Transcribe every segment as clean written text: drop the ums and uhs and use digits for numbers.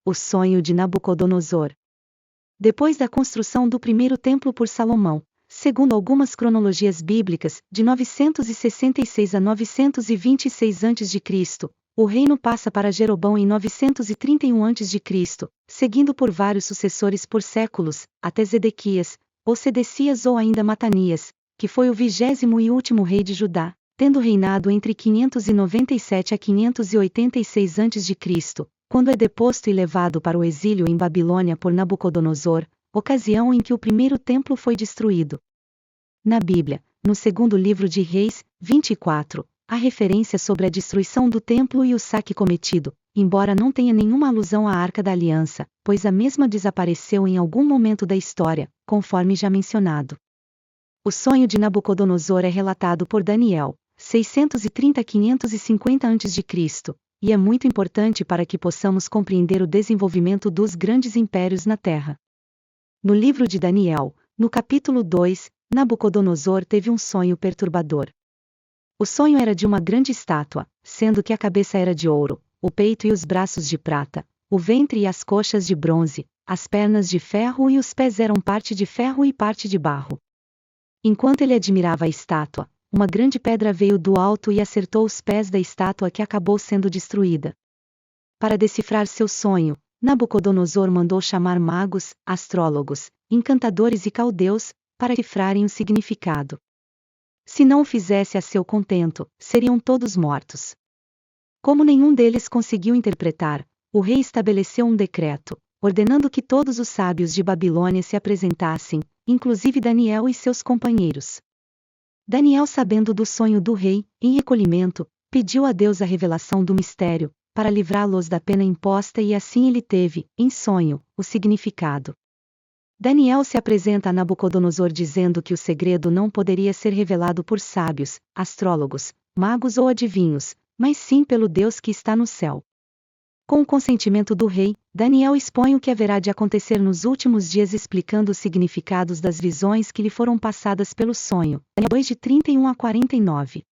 O sonho de Nabucodonosor. Depois da construção do primeiro templo por Salomão, segundo algumas cronologias bíblicas, de 966 a 926 a.C., o reino passa para Jeroboão em 931 a.C., seguindo por vários sucessores por séculos, até Zedequias, ou Sedecias ou ainda Matanias, que foi o 20º e último rei de Judá, tendo reinado entre 597 a 586 a.C., quando é deposto e levado para o exílio em Babilônia por Nabucodonosor, ocasião em que o primeiro templo foi destruído. Na Bíblia, no segundo livro de Reis, 24, há referência sobre a destruição do templo e o saque cometido, embora não tenha nenhuma alusão à Arca da Aliança, pois a mesma desapareceu em algum momento da história, conforme já mencionado. O sonho de Nabucodonosor é relatado por Daniel, 630 a 550 a.C., e é muito importante para que possamos compreender o desenvolvimento dos grandes impérios na Terra. No livro de Daniel, no capítulo 2, Nabucodonosor teve um sonho perturbador. O sonho era de uma grande estátua, sendo que a cabeça era de ouro, o peito e os braços de prata, o ventre e as coxas de bronze, as pernas de ferro e os pés eram parte de ferro e parte de barro. Enquanto ele admirava a estátua, uma grande pedra veio do alto e acertou os pés da estátua que acabou sendo destruída. Para decifrar seu sonho, Nabucodonosor mandou chamar magos, astrólogos, encantadores e caldeus, para decifrarem o significado. Se não o fizesse a seu contento, seriam todos mortos. Como nenhum deles conseguiu interpretar, o rei estabeleceu um decreto, ordenando que todos os sábios de Babilônia se apresentassem, inclusive Daniel e seus companheiros. Daniel, sabendo do sonho do rei, em recolhimento, pediu a Deus a revelação do mistério, para livrá-los da pena imposta e assim ele teve, em sonho, o significado. Daniel se apresenta a Nabucodonosor dizendo que o segredo não poderia ser revelado por sábios, astrólogos, magos ou adivinhos, mas sim pelo Deus que está no céu. Com o consentimento do rei, Daniel expõe o que haverá de acontecer nos últimos dias explicando os significados das visões que lhe foram passadas pelo sonho. 2 de 31 a 49.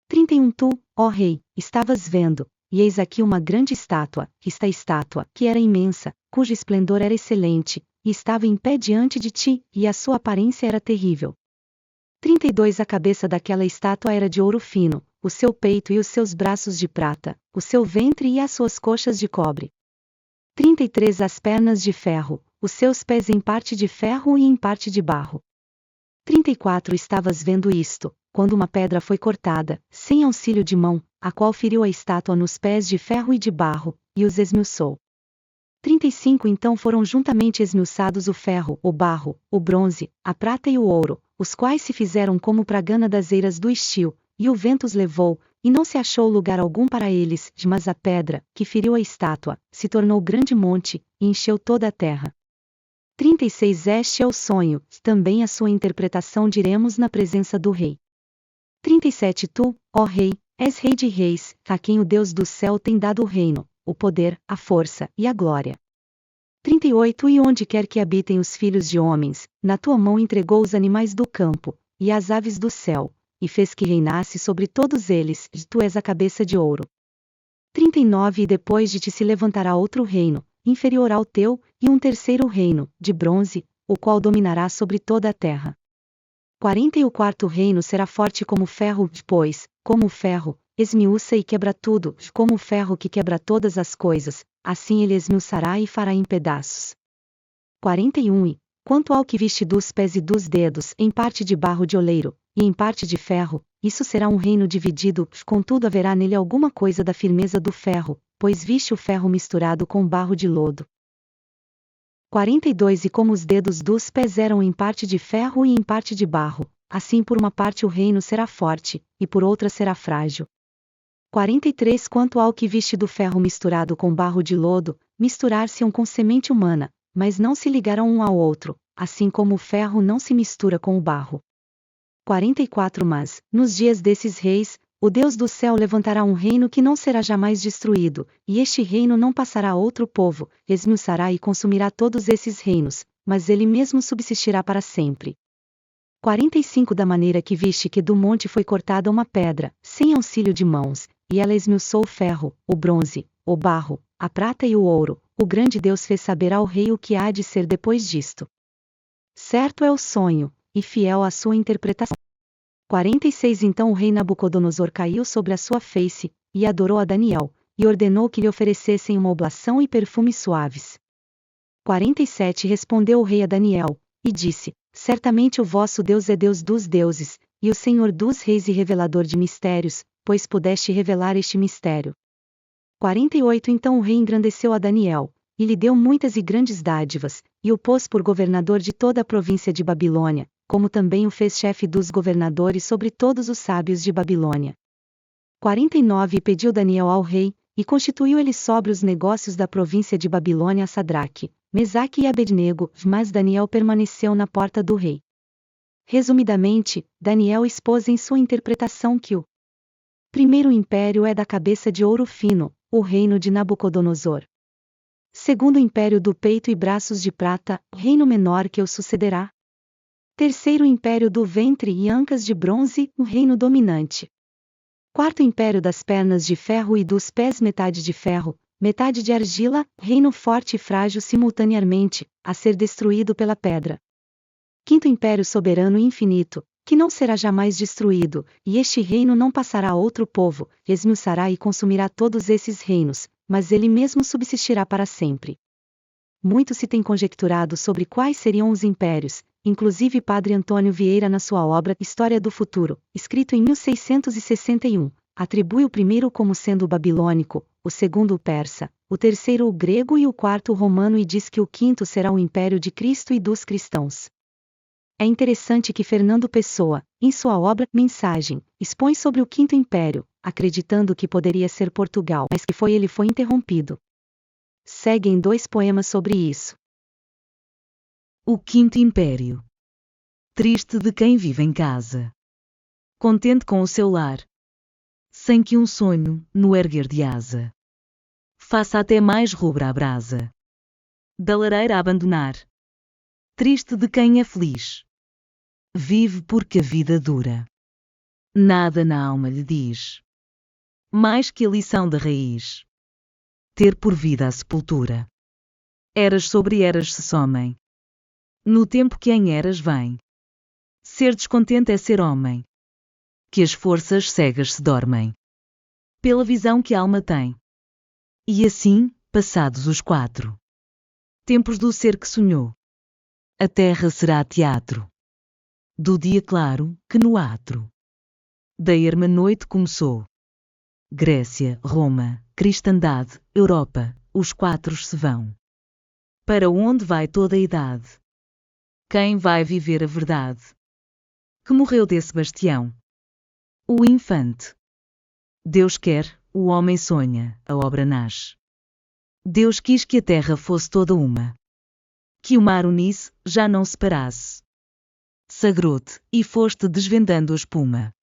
31 Tu, ó rei, estavas vendo, e eis aqui uma grande estátua, esta estátua, que era imensa, cujo esplendor era excelente, e estava em pé diante de ti, e a sua aparência era terrível. 32 A cabeça daquela estátua era de ouro fino, o seu peito e os seus braços de prata, o seu ventre e as suas coxas de cobre. 33 As pernas de ferro, os seus pés em parte de ferro e em parte de barro. 34 Estavas vendo isto, quando uma pedra foi cortada, sem auxílio de mão, a qual feriu a estátua nos pés de ferro e de barro, e os esmiuçou. 35 Então foram juntamente esmiuçados o ferro, o barro, o bronze, a prata e o ouro, os quais se fizeram como pragana das eiras do estio, e o vento os levou, e não se achou lugar algum para eles, mas a pedra, que feriu a estátua, se tornou grande monte, e encheu toda a terra. 36 Este é o sonho, também a sua interpretação diremos na presença do rei. 37 Tu, ó rei, és rei de reis, a quem o Deus do céu tem dado o reino, o poder, a força e a glória. 38 E onde quer que habitem os filhos de homens, na tua mão entregou os animais do campo, e as aves do céu, e fez que reinasse sobre todos eles, e tu és a cabeça de ouro. 39 E depois de ti se levantará outro reino, inferior ao teu, e um terceiro reino, de bronze, o qual dominará sobre toda a terra. 40 E o quarto reino será forte como o ferro, pois, como o ferro, esmiuça e quebra tudo, como o ferro que quebra todas as coisas, assim ele esmiuçará e fará em pedaços. 41 E, quanto ao que viste dos pés e dos dedos, em parte de barro de oleiro, e em parte de ferro, isso será um reino dividido, contudo haverá nele alguma coisa da firmeza do ferro, pois viste o ferro misturado com barro de lodo. 42 E como os dedos dos pés eram em parte de ferro e em parte de barro, assim por uma parte o reino será forte, e por outra será frágil. 43 Quanto ao que viste do ferro misturado com barro de lodo, misturar-se-ão com semente humana, mas não se ligarão um ao outro, assim como o ferro não se mistura com o barro. 44 Mas, nos dias desses reis, o Deus do céu levantará um reino que não será jamais destruído, e este reino não passará a outro povo, esmiuçará e consumirá todos esses reinos, mas ele mesmo subsistirá para sempre. 45 Da maneira que viste que do monte foi cortada uma pedra, sem auxílio de mãos, e ela esmiuçou o ferro, o bronze, o barro, a prata e o ouro, o grande Deus fez saber ao rei o que há de ser depois disto. Certo é o sonho, e fiel a sua interpretação. 46 Então o rei Nabucodonosor caiu sobre a sua face, e adorou a Daniel, e ordenou que lhe oferecessem uma oblação e perfumes suaves. 47 Respondeu o rei a Daniel, e disse: Certamente o vosso Deus é Deus dos deuses, e o Senhor dos reis e revelador de mistérios, pois pudeste revelar este mistério. 48 Então o rei engrandeceu a Daniel, e lhe deu muitas e grandes dádivas, e o pôs por governador de toda a província de Babilônia, como também o fez chefe dos governadores sobre todos os sábios de Babilônia. 49 E pediu Daniel ao rei, e constituiu ele sobre os negócios da província de Babilônia a Sadraque, Mesaque e Abednego, mas Daniel permaneceu na porta do rei. Resumidamente, Daniel expôs em sua interpretação que o primeiro império é da cabeça de ouro fino, o reino de Nabucodonosor. Segundo império do peito e braços de prata, reino menor que o sucederá. Terceiro império do ventre e ancas de bronze, o reino dominante. Quarto império das pernas de ferro e dos pés metade de ferro, metade de argila, reino forte e frágil simultaneamente, a ser destruído pela pedra. Quinto império soberano e infinito, que não será jamais destruído, e este reino não passará a outro povo, esmiuçará e consumirá todos esses reinos, mas ele mesmo subsistirá para sempre. Muito se tem conjecturado sobre quais seriam os impérios, inclusive Padre Antônio Vieira na sua obra História do Futuro, escrito em 1661, atribui o primeiro como sendo o babilônico, o segundo o persa, o terceiro o grego e o quarto o romano e diz que o quinto será o império de Cristo e dos cristãos. É interessante que Fernando Pessoa, em sua obra Mensagem, expõe sobre o quinto império, acreditando que poderia ser Portugal, mas que ele foi interrompido. Seguem 2 poemas sobre isso. O Quinto Império. Triste de quem vive em casa, contente com o seu lar, sem que um sonho, no erguer de asa, faça até mais rubra a brasa da lareira abandonar. Triste de quem é feliz, vive porque a vida dura, nada na alma lhe diz, mais que a lição da raiz, ter por vida a sepultura. Eras sobre eras se somem, no tempo que em eras vem. Ser descontente é ser homem, que as forças cegas se dormem, pela visão que a alma tem. E assim, passados os 4 tempos do ser que sonhou, a terra será teatro do dia claro, que no atro da erma noite começou. Grécia, Roma, cristandade, Europa, os 4 se vão. Para onde vai toda a idade? Quem vai viver a verdade? Que morreu desse bastião? O infante. Deus quer, o homem sonha, a obra nasce. Deus quis que a terra fosse toda uma, que o mar unisse, já não separasse. Sagrou-te, e foste desvendando a espuma.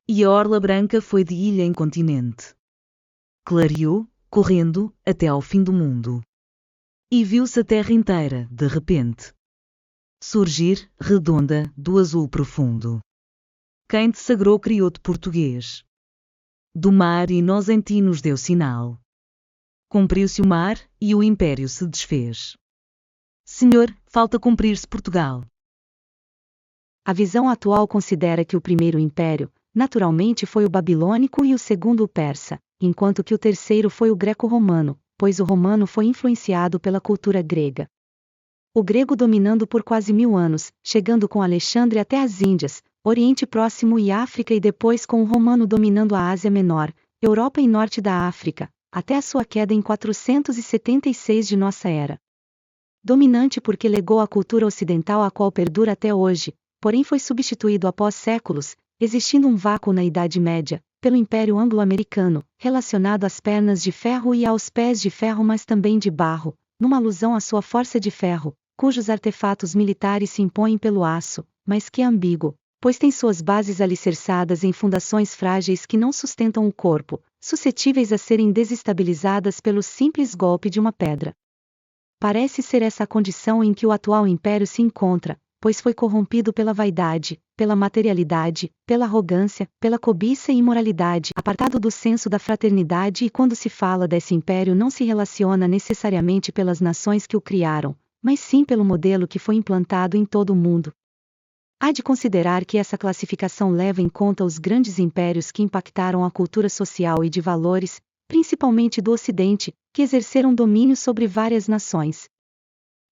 E a orla branca foi de ilha em continente. Clareou, correndo, até ao fim do mundo. E viu-se a terra inteira, de repente, surgir, redonda, do azul profundo. Quem te sagrou criou-te português. Do mar e nós em ti nos deu sinal. Cumpriu-se o mar, e o império se desfez. Senhor, falta cumprir-se Portugal. A visão atual considera que o primeiro império, naturalmente foi o babilônico e o segundo o persa, enquanto que o terceiro foi o greco-romano, pois o romano foi influenciado pela cultura grega. O grego dominando por quase 1000 anos, chegando com Alexandre até as Índias, Oriente Próximo e África e depois com o romano dominando a Ásia Menor, Europa e norte da África, até a sua queda em 476 de nossa era. Dominante porque legou a cultura ocidental a qual perdura até hoje, porém foi substituído após séculos, existindo um vácuo na Idade Média, pelo Império Anglo-Americano, relacionado às pernas de ferro e aos pés de ferro mas também de barro, numa alusão à sua força de ferro, cujos artefatos militares se impõem pelo aço, mas que é ambíguo, pois tem suas bases alicerçadas em fundações frágeis que não sustentam o corpo, suscetíveis a serem desestabilizadas pelo simples golpe de uma pedra. Parece ser essa a condição em que o atual império se encontra, pois foi corrompido pela vaidade, pela materialidade, pela arrogância, pela cobiça e imoralidade, apartado do senso da fraternidade, e quando se fala desse império não se relaciona necessariamente pelas nações que o criaram, mas sim pelo modelo que foi implantado em todo o mundo. Há de considerar que essa classificação leva em conta os grandes impérios que impactaram a cultura social e de valores, principalmente do Ocidente, que exerceram domínio sobre várias nações.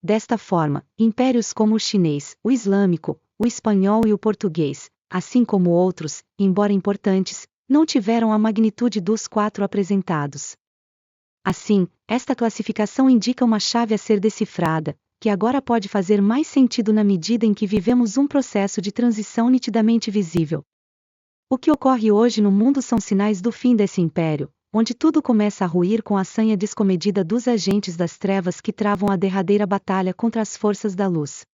Desta forma, impérios como o chinês, o islâmico, o espanhol e o português, assim como outros, embora importantes, não tiveram a magnitude dos 4 apresentados. Assim, esta classificação indica uma chave a ser decifrada, que agora pode fazer mais sentido na medida em que vivemos um processo de transição nitidamente visível. O que ocorre hoje no mundo são sinais do fim desse império, onde tudo começa a ruir com a sanha descomedida dos agentes das trevas que travam a derradeira batalha contra as forças da luz.